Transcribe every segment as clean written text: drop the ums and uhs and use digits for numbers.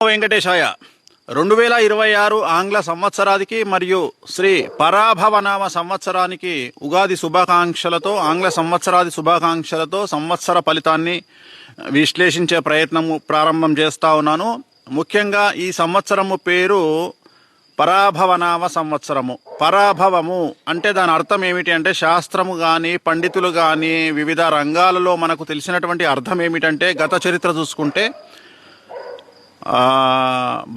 వెంకటేశాయ 2026 ఆంగ్ల సంవత్సరానికి మరియు శ్రీ పరాభవనామ సంవత్సరానికి ఉగాది శుభాకాంక్షలతో ఆంగ్ల సంవత్సరాది శుభాకాంక్షలతో సంవత్సర ఫలితాన్ని విశ్లేషించే ప్రయత్నము ప్రారంభం చేస్తా ఉన్నాను. ముఖ్యంగా ఈ సంవత్సరము పేరు పరాభవనామ సంవత్సరము. పరాభవము అంటే దాని అర్థం ఏమిటి అంటే, శాస్త్రము కానీ పండితులు కానీ వివిధ రంగాలలో మనకు తెలిసినటువంటి అర్థం ఏమిటంటే, గత చరిత్ర చూసుకుంటే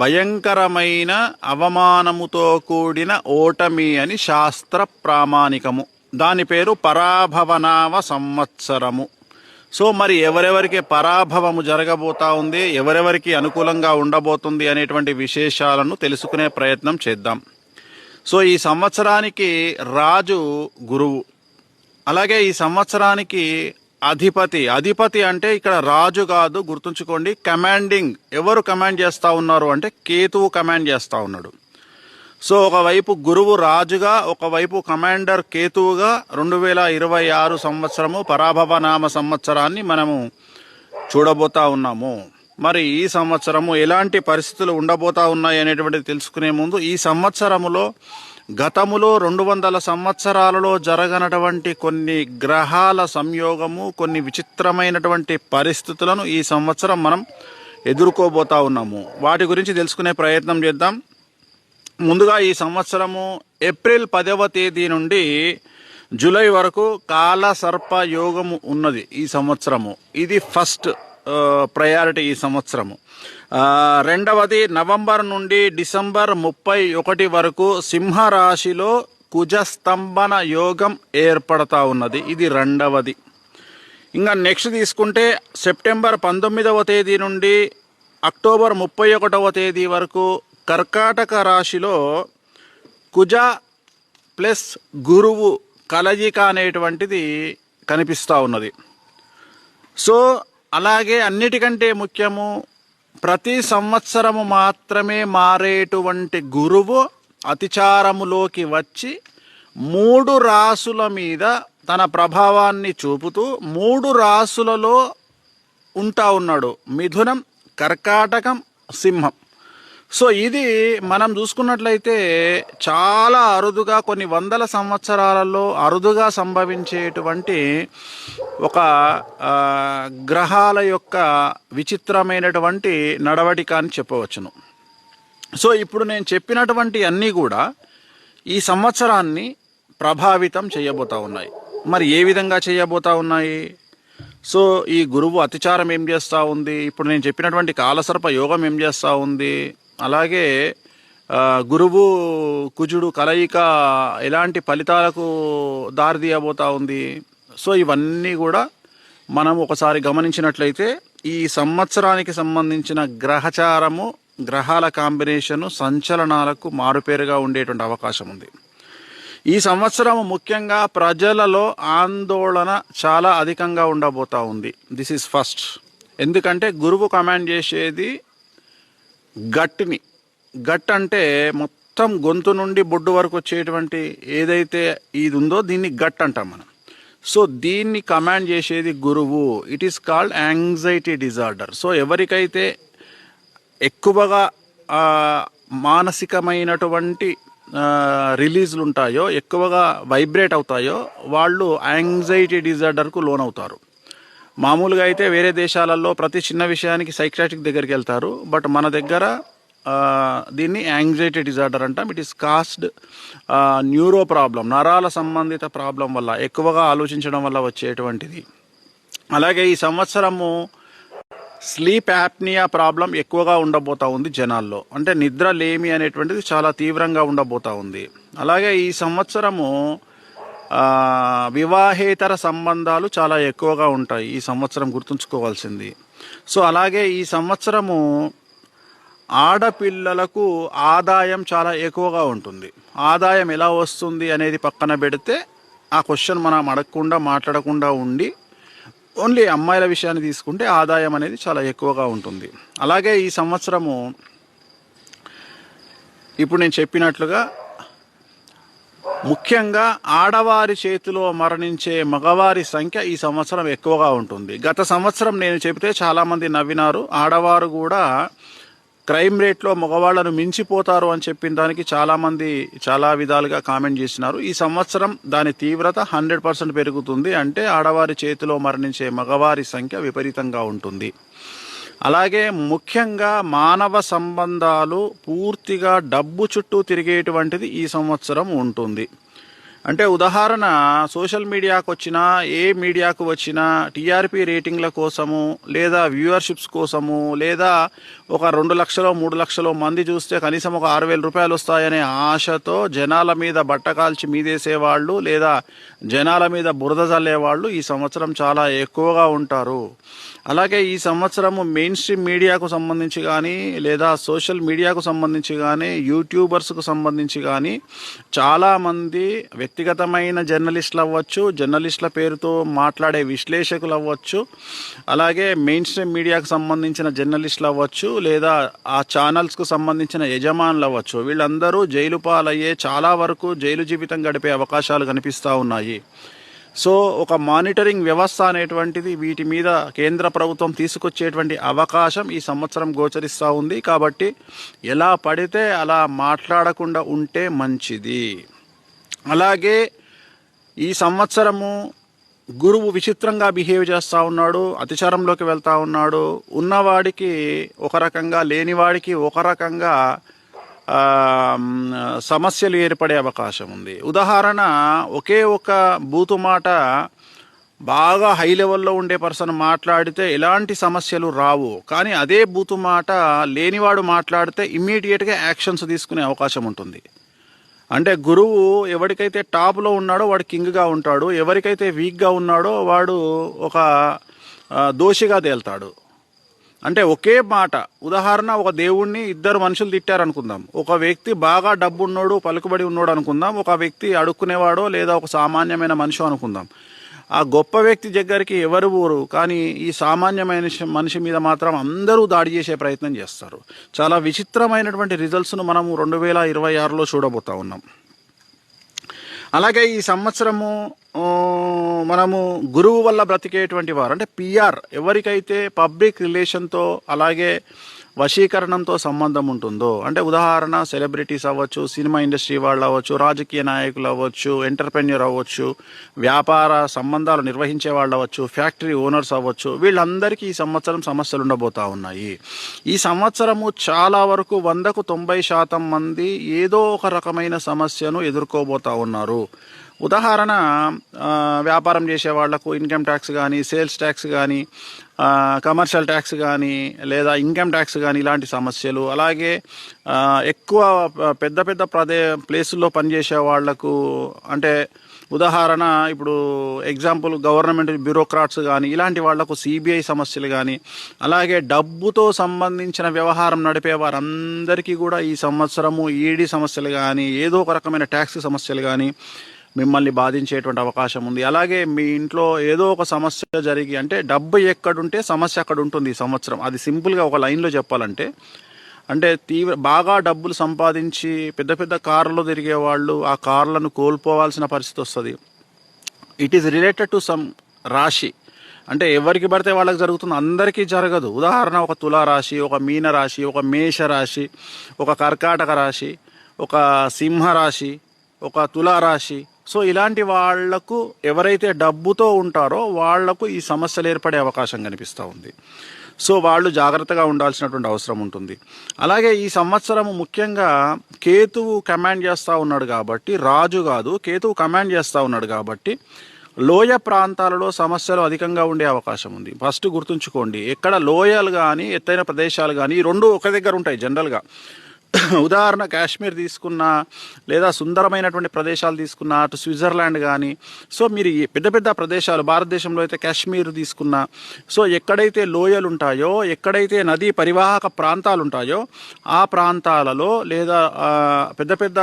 భయంకరమైన అవమానముతో కూడిన ఓటమి అని శాస్త్ర ప్రామాణికము. దాని పేరు పరాభవనామ సంవత్సరము. సో మరి ఎవరెవరికి పరాభవము జరగబోతా ఉంది, ఎవరెవరికి అనుకూలంగా ఉండబోతుంది అనేటువంటి విశేషాలను తెలుసుకునే ప్రయత్నం చేద్దాం. సో ఈ సంవత్సరానికి రాజు గురువు, అలాగే ఈ సంవత్సరానికి అధిపతి అంటే ఇక్కడ రాజు కాదు, గుర్తుంచుకోండి. కమాండింగ్, ఎవరు కమాండ్ చేస్తూ ఉన్నారు అంటే కేతువు కమాండ్ చేస్తూ ఉన్నాడు. సో ఒకవైపు గురువు రాజుగా, ఒకవైపు కమాండర్ కేతువుగా 2026 సంవత్సరము పరాభవనామ సంవత్సరాన్ని మనము చూడబోతా ఉన్నాము. మరి ఈ సంవత్సరము ఎలాంటి పరిస్థితులు ఉండబోతా ఉన్నాయి అనేటువంటిది తెలుసుకునే ముందు, ఈ సంవత్సరములో గతములో 200 సంవత్సరాలలో జరగనటువంటి కొన్ని గ్రహాల సంయోగము, కొన్ని విచిత్రమైనటువంటి పరిస్థితులను ఈ సంవత్సరం మనం ఎదుర్కోబోతా ఉన్నాము. వాటి గురించి తెలుసుకునే ప్రయత్నం చేద్దాం. ముందుగా ఈ సంవత్సరము ఏప్రిల్ 10వ తేదీ నుండి జూలై వరకు కాల సర్ప యోగము ఉన్నది ఈ సంవత్సరము. ఇది ఫస్ట్ ప్రయారిటీ ఈ సంవత్సరము. రెండవది నవంబర్ నుండి డిసెంబర్ 31 వరకు సింహరాశిలో కుజస్తంభన యోగం ఏర్పడతా ఉన్నది. ఇది రెండవది. ఇంకా నెక్స్ట్ తీసుకుంటే సెప్టెంబర్ 19వ తేదీ నుండి అక్టోబర్ 31వ తేదీ వరకు కర్కాటక రాశిలో కుజ ప్లస్ గురువు కలయిక అనేటువంటిది కనిపిస్తూ ఉన్నది. సో అలాగే అన్నిటికంటే ముఖ్యము, ప్రతి సంవత్సరము మాత్రమే మారేటువంటి గురువు అతిచారములోకి వచ్చి 3 రాసుల మీద తన ప్రభావాన్ని చూపుతూ 3 రాసులలో ఉంటా ఉన్నాడు: మిథునం, కర్కాటకం, సింహం. సో ఇది మనం చూసుకున్నట్లయితే చాలా అరుదుగా, కొన్ని వందల సంవత్సరాలలో అరుదుగా సంభవించేటువంటి ఒక గ్రహాల యొక్క విచిత్రమైనటువంటి నడవడిక అని చెప్పవచ్చును. సో ఇప్పుడు నేను చెప్పినటువంటి అన్నీ కూడా ఈ సంవత్సరాన్ని ప్రభావితం చేయబోతా ఉన్నాయి. మరి ఏ విధంగా చేయబోతా ఉన్నాయి? సో ఈ గురువు అతిచారం ఏం చేస్తూ ఉంది, ఇప్పుడు నేను చెప్పినటువంటి కాలసర్ప యోగం ఏం చేస్తూ ఉంది, అలాగే గురువు కుజుడు కలయిక ఎలాంటి ఫలితాలకు దారితీయబోతా ఉంది. సో ఇవన్నీ కూడా మనం ఒకసారి గమనించినట్లయితే ఈ సంవత్సరానికి సంబంధించిన గ్రహచారము, గ్రహాల కాంబినేషను సంచలనాలకు మారుపేరుగా ఉండేటువంటి అవకాశం ఉంది. ఈ సంవత్సరం ముఖ్యంగా ప్రజలలో ఆందోళన చాలా అధికంగా ఉండబోతా ఉంది. This is first. ఎందుకంటే గురువు కమాండ్ చేసేది గట్టిని. గట్ అంటే మొత్తం గొంతు నుండి బొడ్డు వరకు వచ్చేటువంటి ఏదైతే ఇది ఉందో దీన్ని గట్ అంటాం మనం. సో దీన్ని కమాండ్ చేసేది గురువు. It is called anxiety disorder. So ఎవరికైతే ఎక్కువగా మానసికమైనటువంటి రిలీజ్లు ఉంటాయో, ఎక్కువగా వైబ్రేట్ అవుతాయో, వాళ్ళు యాంగ్జైటీ డిజార్డర్కు లోనవుతారు. మామూలుగా అయితే వేరే దేశాలలో ప్రతి చిన్న విషయానికి సైకియాట్రిక్ దగ్గరికి వెళ్తారు. బట్ మన దగ్గర దీన్ని యాంగ్జైటీ డిజార్డర్ అంటాం. It is caused neuro problem, నరాల సంబంధిత ప్రాబ్లం వల్ల, ఎక్కువగా ఆలోచించడం వల్ల వచ్చేటువంటిది. అలాగే ఈ సంవత్సరము స్లీప్ యాప్నియా ప్రాబ్లం ఎక్కువగా ఉండబోతా ఉంది జనాల్లో. అంటే నిద్ర లేమి అనేటువంటిది చాలా తీవ్రంగా ఉండబోతా ఉంది. అలాగే ఈ సంవత్సరము వివాహేతర సంబంధాలు చాలా ఎక్కువగా ఉంటాయి ఈ సంవత్సరం, గుర్తుంచుకోవాల్సింది. సో అలాగే ఈ సంవత్సరము ఆడపిల్లలకు ఆదాయం చాలా ఎక్కువగా ఉంటుంది. ఆదాయం ఎలా వస్తుంది అనేది పక్కన పెడితే ఆ క్వశ్చన్ మనం అడగకుండా మాట్లాడకుండా ఉండి ఓన్లీ అమ్మాయిల విషయాన్ని తీసుకుంటే ఆదాయం అనేది చాలా ఎక్కువగా ఉంటుంది. అలాగే ఈ సంవత్సరము ఇప్పుడు నేను చెప్పినట్లుగా ముఖ్యంగా ఆడవారి చేతిలో మరణించే మగవారి సంఖ్య ఈ సంవత్సరం ఎక్కువగా ఉంటుంది. గత సంవత్సరం నేను చెబితే చాలామంది నవ్వినారు. ఆడవారు కూడా క్రైమ్ రేట్లో మగవాళ్లను మించిపోతారు అని చెప్పిన దానికి చాలామంది చాలా విధాలుగా కామెంట్ చేసినారు. ఈ సంవత్సరం దాని తీవ్రత 100% పెరుగుతుంది. అంటే ఆడవారి చేతిలో మరణించే మగవారి సంఖ్య విపరీతంగా ఉంటుంది. అలాగే ముఖ్యంగా మానవ సంబంధాలు పూర్తిగా డబ్బు చుట్టూ తిరిగేటువంటిది ఈ సంవత్సరం ఉంటుంది. అంటే ఉదాహరణ, సోషల్ మీడియాకు వచ్చినా, ఏ మీడియాకు వచ్చినా టీఆర్పీ రేటింగ్ల కోసము, లేదా వ్యూవర్షిప్స్ కోసము, లేదా ఒక 2 లక్షలు 3 లక్షలు మంది చూస్తే కనీసం ఒక 6,000 రూపాయలు వస్తాయనే ఆశతో జనాల మీద బట్టకాల్చి మీదేసేవాళ్ళు, లేదా జనాల మీద బురద చల్లేవాళ్ళు ఈ సంవత్సరం చాలా ఎక్కువగా ఉంటారు. అలాగే ఈ సంవత్సరము మెయిన్ స్ట్రీమ్ మీడియాకు సంబంధించి కానీ, లేదా సోషల్ మీడియాకు సంబంధించి కానీ, యూట్యూబర్స్కు సంబంధించి కానీ చాలామంది వ్యక్తిగతమైన జర్నలిస్టులు అవ్వచ్చు, జర్నలిస్టుల పేరుతో మాట్లాడే విశ్లేషకులు అవ్వచ్చు, అలాగే మెయిన్ స్ట్రీమ్ మీడియాకు సంబంధించిన జర్నలిస్టులు అవ్వచ్చు, లేదా ఆ ఛానల్స్కు సంబంధించిన యజమానులు అవ్వచ్చు, వీళ్ళందరూ జైలు పాలయ్యే, చాలా వరకు జైలు జీవితం గడిపే అవకాశాలు కనిపిస్తూ ఉన్నాయి. సో ఒక మానిటరింగ్ వ్యవస్థ అనేటువంటిది వీటి మీద కేంద్ర ప్రభుత్వం తీసుకొచ్చేటువంటి అవకాశం ఈ సంవత్సరం గోచరిస్తూ ఉంది. కాబట్టి ఎలా పడితే అలా మాట్లాడకుండా ఉంటే మంచిది. అలాగే ఈ సంవత్సరము గురువు విచిత్రంగా బిహేవ్ చేస్తూ ఉన్నాడు, అతిచారంలోకి వెళ్తూ ఉన్నాడు. ఉన్నవాడికి ఒక రకంగా, లేనివాడికి ఒక రకంగా సమస్యలు ఏర్పడే అవకాశం ఉంది. ఉదాహరణ, ఒకే ఒక బూతు మాట బాగా హై లెవెల్లో ఉండే పర్సన్ మాట్లాడితే ఎలాంటి సమస్యలు రావు. కానీ అదే బూతు మాట లేనివాడు మాట్లాడితే ఇమ్మీడియట్గా యాక్షన్స్ తీసుకునే అవకాశం ఉంటుంది. అంటే గురువు ఎవరికైతే టాప్లో ఉన్నాడో వాడు కింగ్గా ఉంటాడు, ఎవరికైతే వీక్గా ఉన్నాడో వాడు ఒక దోషిగా తేల్తాడు. అంటే ఒకే మాట, ఉదాహరణ, ఒక దేవుణ్ణి 2 మనుషులు తిట్టారనుకుందాం. ఒక వ్యక్తి బాగా డబ్బు ఉన్నాడు, పలుకుబడి ఉన్నాడు అనుకుందాం, ఒక వ్యక్తి అడుక్కునేవాడో లేదా ఒక సామాన్యమైన మనిషి అనుకుందాం. ఆ గొప్ప వ్యక్తి దగ్గరికి ఎవరు ఊరు, కానీ ఈ సామాన్యమైన మనిషి మీద మాత్రం అందరూ దాడి చేసే ప్రయత్నం చేస్తారు. చాలా విచిత్రమైనటువంటి రిజల్ట్స్ను మనము 2026లో చూడబోతా ఉన్నాం. అలాగే ఈ సంవత్సరము మనము గురువు వల్ల బ్రతికేటువంటి వారు, అంటే పిఆర్, ఎవరికైతే పబ్లిక్ రిలేషన్తో అలాగే వశీకరణంతో సంబంధం ఉంటుందో, అంటే ఉదాహరణ సెలబ్రిటీస్ అవ్వచ్చు, సినిమా ఇండస్ట్రీ వాళ్ళు అవ్వచ్చు, రాజకీయ నాయకులు అవ్వచ్చు, ఎంటర్ప్రెన్యూర్ అవ్వచ్చు, వ్యాపార సంబంధాలు నిర్వహించే వాళ్ళు అవ్వచ్చు, ఫ్యాక్టరీ ఓనర్స్ అవ్వచ్చు, వీళ్ళందరికీ ఈ సంవత్సరం సమస్యలు ఉండబోతూ ఉన్నాయి. ఈ సంవత్సరము చాలా వరకు 100కు 90% మంది ఏదో ఒక రకమైన సమస్యను ఎదుర్కోబోతూ ఉన్నారు. ఉదాహరణ, వ్యాపారం చేసే వాళ్లకు ఇన్కమ్ ట్యాక్స్ కానీ, సేల్స్ ట్యాక్స్ కానీ, కమర్షియల్ ట్యాక్స్ కానీ, లేదా ఇన్కమ్ ట్యాక్స్ కానీ, ఇలాంటి సమస్యలు. అలాగే ఎక్కువ పెద్ద పెద్ద ప్లేసుల్లో పనిచేసే వాళ్లకు, అంటే ఉదాహరణ ఇప్పుడు ఎగ్జాంపుల్ గవర్నమెంట్ బ్యూరోక్రాట్స్ కానీ, ఇలాంటి వాళ్లకు సిబిఐ సమస్యలు కానీ, అలాగే డబ్బుతో సంబంధించిన వ్యవహారం నడిపే వారందరికీ కూడా ఈ సంవత్సరము ఈడీ సమస్యలు కానీ, ఏదో ఒక రకమైన ట్యాక్స్ సమస్యలు కానీ మిమ్మల్ని బాధించేటువంటి అవకాశం ఉంది. అలాగే మీ ఇంట్లో ఏదో ఒక సమస్య జరిగి, అంటే డబ్బు ఎక్కడుంటే సమస్య అక్కడ ఉంటుంది ఈ సంవత్సరం. అది సింపుల్గా ఒక లైన్లో చెప్పాలంటే, అంటే బాగా డబ్బులు సంపాదించి పెద్ద పెద్ద కార్లలో తిరిగే వాళ్ళు ఆ కార్లను కోల్పోవాల్సిన పరిస్థితి వస్తుంది. It is related to some రాశి. అంటే ఎవరికి పడితే వాళ్ళకి జరుగుతుంది, అందరికీ జరగదు. ఉదాహరణ, ఒక తులారాశి, ఒక మీన రాశి, ఒక మేష రాశి, ఒక కర్కాటక రాశి, ఒక సింహరాశి, ఒక తులారాశి. సో ఇలాంటి వాళ్లకు, ఎవరైతే డబ్బుతో ఉంటారో వాళ్లకు ఈ సమస్యలు ఏర్పడే అవకాశం కనిపిస్తూ ఉంది. సో వాళ్ళు జాగ్రత్తగా ఉండాల్సినటువంటి అవసరం ఉంటుంది. అలాగే ఈ సంవత్సరం ముఖ్యంగా కేతువు కమాండ్ చేస్తూ ఉన్నాడు కాబట్టి, రాజు కాదు, కేతువు కమాండ్ చేస్తూ ఉన్నాడు కాబట్టి లోయ ప్రాంతాలలో సమస్యలు అధికంగా ఉండే అవకాశం ఉంది. ఫస్ట్ గుర్తుంచుకోండి, ఎక్కడ లోయలు కానీ ఎత్తైన ప్రదేశాలు కానీ, ఈ రెండు ఒక దగ్గర ఉంటాయి జనరల్గా. ఉదాహరణ కాశ్మీర్ తీసుకున్నా, లేదా సుందరమైనటువంటి ప్రదేశాలు తీసుకున్నా, అటు స్విట్జర్లాండ్ కానీ, సో మీరు పెద్ద పెద్ద ప్రదేశాలు భారతదేశంలో అయితే కాశ్మీర్ తీసుకున్నా, సో ఎక్కడైతే లోయలు ఉంటాయో, ఎక్కడైతే నదీ పరివాహక ప్రాంతాలు ఉంటాయో ఆ ప్రాంతాలలో, లేదా పెద్ద పెద్ద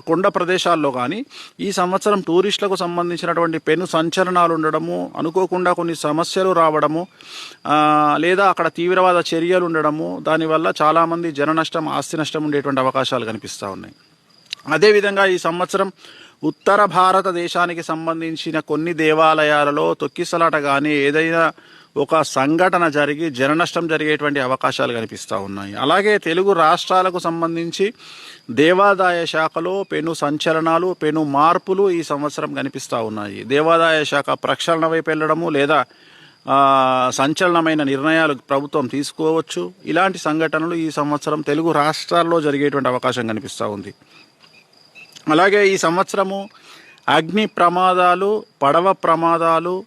కొండ ప్రదేశాల్లో కానీ ఈ సంవత్సరం టూరిస్టులకు సంబంధించినటువంటి పెను సంచలనాలు ఉండడము, అనుకోకుండా కొన్ని సమస్యలు రావడము, లేదా అక్కడ తీవ్రవాద చర్యలు ఉండడము, దానివల్ల చాలామంది జన నష్టం, ఆస్తి నష్టం ఉండేటువంటి అవకాశాలు కనిపిస్తూ ఉన్నాయి. అదేవిధంగా ఈ సంవత్సరం ఉత్తర భారతదేశానికి సంబంధించిన కొన్ని దేవాలయాలలో తొక్కిసలాట కానీ, ఏదైనా ఒక సంఘటన జరిగి జననష్టం జరిగేటువంటి అవకాశాలు కనిపిస్తూ ఉన్నాయి. అలాగే తెలుగు రాష్ట్రాలకు సంబంధించి దేవాదాయ శాఖలో పెను సంచలనాలు, పెను మార్పులు ఈ సంవత్సరం కనిపిస్తూ ఉన్నాయి. దేవాదాయ శాఖ ప్రక్షాళన వైపు వెళ్ళడము లేదా సంచలనమైన నిర్ణయాలు ప్రభుత్వం తీసుకోవచ్చు. ఇలాంటి సంఘటనలు ఈ సంవత్సరం తెలుగు రాష్ట్రాల్లో జరిగేటువంటి అవకాశం కనిపిస్తూ ఉంది. అలాగే ఈ సంవత్సరము అగ్ని ప్రమాదాలు, పడవ ప్రమాదాలు,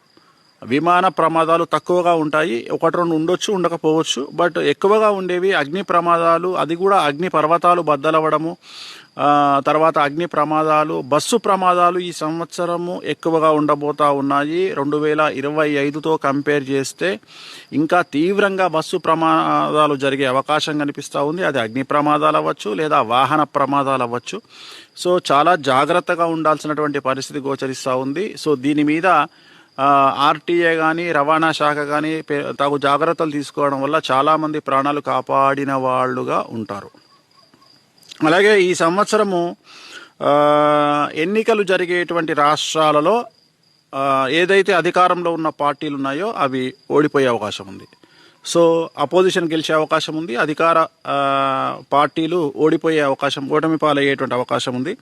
విమాన ప్రమాదాలు తక్కువగా ఉంటాయి. ఒకటి రెండు ఉండొచ్చు, ఉండకపోవచ్చు. బట్ ఎక్కువగా ఉండేవి అగ్ని ప్రమాదాలు, అది కూడా అగ్ని పర్వతాలు బద్దలవ్వడము, తర్వాత అగ్ని ప్రమాదాలు, బస్సు ప్రమాదాలు ఈ సంవత్సరము ఎక్కువగా ఉండబోతా ఉన్నాయి. 2025తో కంపేర్ చేస్తే ఇంకా తీవ్రంగా బస్సు ప్రమాదాలు జరిగే అవకాశం కనిపిస్తూ ఉంది. అది అగ్ని ప్రమాదాలు అవ్వచ్చు లేదా వాహన ప్రమాదాలు అవ్వచ్చు. సో చాలా జాగ్రత్తగా ఉండాల్సినటువంటి పరిస్థితి గోచరిస్తూ ఉంది. సో దీని మీద ఆర్టీఏ కానీ రవాణా శాఖ కానీ తగు జాగ్రత్తలు తీసుకోవడం వల్ల చాలామంది ప్రాణాలు కాపాడిన వాళ్ళుగా ఉంటారు. అలాగే ఈ సంవత్సరము ఎన్నికలు జరిగేటువంటి రాష్ట్రాలలో ఏదైతే అధికారంలో ఉన్న పార్టీలు ఉన్నాయో అవి ఓడిపోయే అవకాశం ఉంది. సో అపోజిషన్ గెలిచే అవకాశం ఉంది, అధికార పార్టీలు ఓడిపోయే అవకాశం, ఓటమి పాలయ్యేటువంటి అవకాశం ఉంది.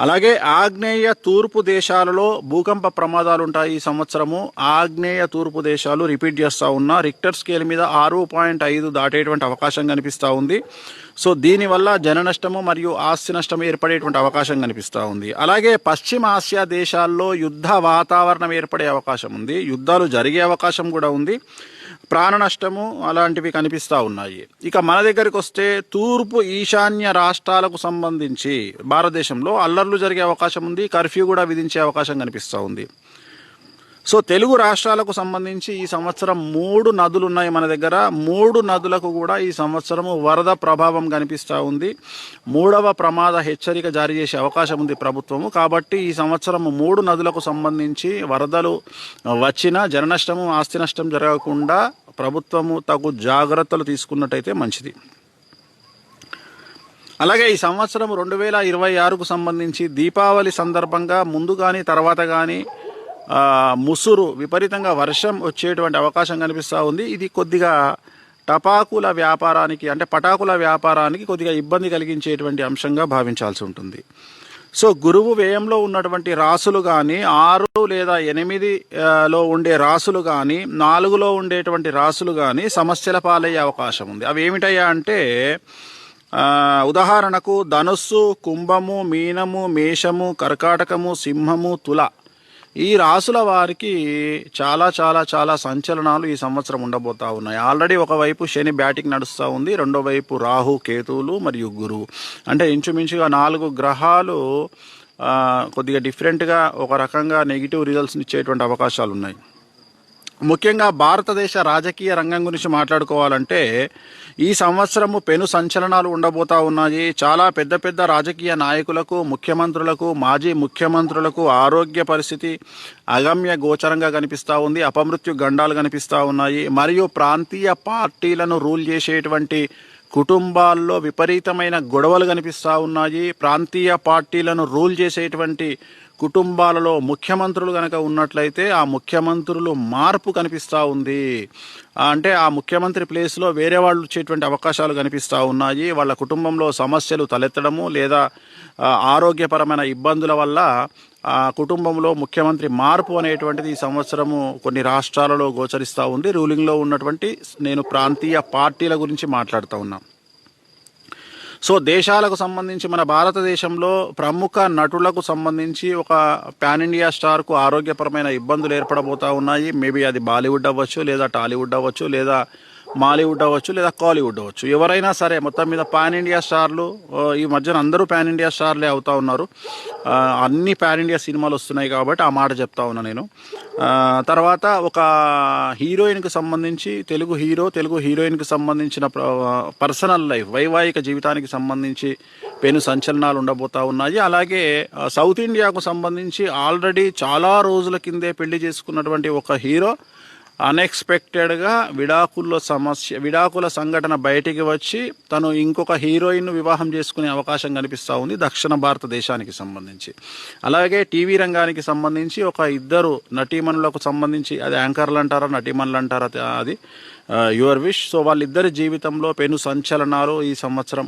అలాగే ఆగ్నేయ తూర్పు దేశాలలో భూకంప ప్రమాదాలు ఉంటాయి ఈ సంవత్సరము. ఆగ్నేయ తూర్పు దేశాలు రిపీట్ చేస్తూ ఉన్నా రిక్టర్ స్కేల్ మీద 6.5 దాటేటువంటి అవకాశం కనిపిస్తూ ఉంది. సో దీనివల్ల జన నష్టము మరియు ఆస్తి నష్టం ఏర్పడేటువంటి అవకాశం కనిపిస్తూ ఉంది. అలాగే పశ్చిమ ఆసియా దేశాల్లో యుద్ధ వాతావరణం ఏర్పడే అవకాశం ఉంది, యుద్ధాలు జరిగే అవకాశం కూడా ఉంది, ప్రాణ నష్టము అలాంటివి కనిపిస్తూ ఉన్నాయి. ఇక మన దగ్గరికి వస్తే తూర్పు ఈశాన్య రాష్ట్రాలకు సంబంధించి భారతదేశంలో అల్లర్లు జరిగే అవకాశం ఉంది, కర్ఫ్యూ కూడా విధించే అవకాశం కనిపిస్తూ ఉంది. సో తెలుగు రాష్ట్రాలకు సంబంధించి ఈ సంవత్సరం 3 నదులు ఉన్నాయి మన దగ్గర. 3 నదులకు కూడా ఈ సంవత్సరము వరద ప్రభావం కనిపిస్తూ ఉంది. 3వ ప్రమాద హెచ్చరిక జారీ చేసే అవకాశం ఉంది ప్రభుత్వము. కాబట్టి ఈ సంవత్సరం 3 నదులకు సంబంధించి వరదలు వచ్చినా జన నష్టము ఆస్తి నష్టం జరగకుండా ప్రభుత్వము తగు జాగ్రత్తలు తీసుకున్నట్టయితే మంచిది. అలాగే ఈ సంవత్సరం 2026కు సంబంధించి దీపావళి సందర్భంగా ముందు కానీ తర్వాత కానీ ముసురు విపరీతంగా వర్షం వచ్చేటువంటి అవకాశం కనిపిస్తూ ఉంది. ఇది కొద్దిగా టపాకుల వ్యాపారానికి అంటే పటాకుల వ్యాపారానికి కొద్దిగా ఇబ్బంది కలిగించేటువంటి అంశంగా భావించాల్సి ఉంటుంది. సో గురువు వ్యయంలో ఉన్నటువంటి రాసులు కానీ 6 లేదా 8లో ఉండే రాసులు కానీ 4లో ఉండేటువంటి రాసులు కానీ సమస్యల పాలయ్యే అవకాశం ఉంది. అవి ఏమిటయ్యా అంటే ఉదాహరణకు ధనుస్సు, కుంభము, మీనము, మేషము, కర్కాటకము, సింహము, తుల ఈ రాసుల వారికి చాలా చాలా చాలా సంచలనాలు ఈ సంవత్సరం ఉండబోతా ఉన్నాయి. ఆల్రెడీ ఒకవైపు శని బ్యాటింగ్ నడుస్తూ ఉంది, రెండో వైపు రాహు, కేతువులు మరియు గురువు. అంటే ఇంచుమించుగా 4 గ్రహాలు కొద్దిగా డిఫరెంట్గా ఒక రకంగా నెగిటివ్ రిజల్ట్స్ని ఇచ్చేటువంటి అవకాశాలు ఉన్నాయి. ముఖ్యంగా భారతదేశ రాజకీయ రంగం గురించి మాట్లాడుకోవాలంటే ఈ సంవత్సరము పెను సంచలనాలు ఉండబోతా ఉన్నాయి. చాలా పెద్ద పెద్ద రాజకీయ నాయకులకు, ముఖ్యమంత్రులకు, మాజీ ముఖ్యమంత్రులకు ఆరోగ్య పరిస్థితి అగమ్య గోచరంగా కనిపిస్తూ ఉంది. అపమృత్యు గండాలు కనిపిస్తూ ఉన్నాయి. మరియు ప్రాంతీయ పార్టీలను రూల్ చేసేటువంటి కుటుంబాల్లో విపరీతమైన గొడవలు కనిపిస్తూ ఉన్నాయి. ప్రాంతీయ పార్టీలను రూల్ చేసేటువంటి కుటుంబాలలో ముఖ్యమంత్రులు కనుక ఉన్నట్లయితే ఆ ముఖ్యమంత్రులు మార్పు కనిపిస్తూ ఉంది. అంటే ఆ ముఖ్యమంత్రి ప్లేస్లో వేరే వాళ్ళు వచ్చేటువంటి అవకాశాలు కనిపిస్తూ ఉన్నాయి. వాళ్ళ కుటుంబంలో సమస్యలు తలెత్తడము లేదా ఆరోగ్యపరమైన ఇబ్బందుల వల్ల ఆ కుటుంబంలో ముఖ్యమంత్రి మార్పు అనేటువంటిది ఈ సంవత్సరము కొన్ని రాష్ట్రాలలో గోచరిస్తూ ఉంది. రూలింగ్లో ఉన్నటువంటి నేను ప్రాంతీయ పార్టీల గురించి మాట్లాడుతూ ఉన్నాను. సో దేశాలకు సంబంధించి మన భారతదేశంలో ప్రముఖ నటులకు సంబంధించి ఒక పాన్ ఇండియా స్టార్కు ఆరోగ్యపరమైన ఇబ్బందులు ఏర్పడబోతూ ఉన్నాయి. మేబీ అది బాలీవుడ్ అవ్వచ్చు, లేదా టాలీవుడ్ అవ్వచ్చు, లేదా మాలీవుడ్ అవ్వచ్చు, లేదా కాలీవుడ్ అవ్వచ్చు. ఎవరైనా సరే మొత్తం మీద పాన్ ఇండియా స్టార్లు ఈ మధ్యన అందరూ పాన్ ఇండియా స్టార్లే అవుతూ ఉన్నారు. అన్ని పాన్ ఇండియా సినిమాలు వస్తున్నాయి కాబట్టి ఆ మాట చెప్తా ఉన్నా నేను. తర్వాత ఒక హీరోయిన్కి సంబంధించి తెలుగు హీరోయిన్కి సంబంధించిన పర్సనల్ లైఫ్ వైవాహిక జీవితానికి సంబంధించి పెను సంచలనాలు ఉండబోతూ ఉన్నాయి. అలాగే సౌత్ ఇండియాకు సంబంధించి ఆల్రెడీ చాలా రోజుల కిందే పెళ్లి చేసుకున్నటువంటి ఒక హీరో అన్ఎక్స్పెక్టెడ్గా విడాకుల సంఘటన బయటికి వచ్చి తను ఇంకొక హీరోయిన్ వివాహం చేసుకునే అవకాశం కనిపిస్తూ ఉంది దక్షిణ భారతదేశానికి సంబంధించి. అలాగే టీవీ రంగానికి సంబంధించి ఒక ఇద్దరు నటీమణులకు సంబంధించి, అది యాంకర్లు అంటారా నటీమణులు అంటారా అది యువర్ విష్. సో వాళ్ళిద్దరి జీవితంలో పెను సంచలనాలు ఈ సంవత్సరం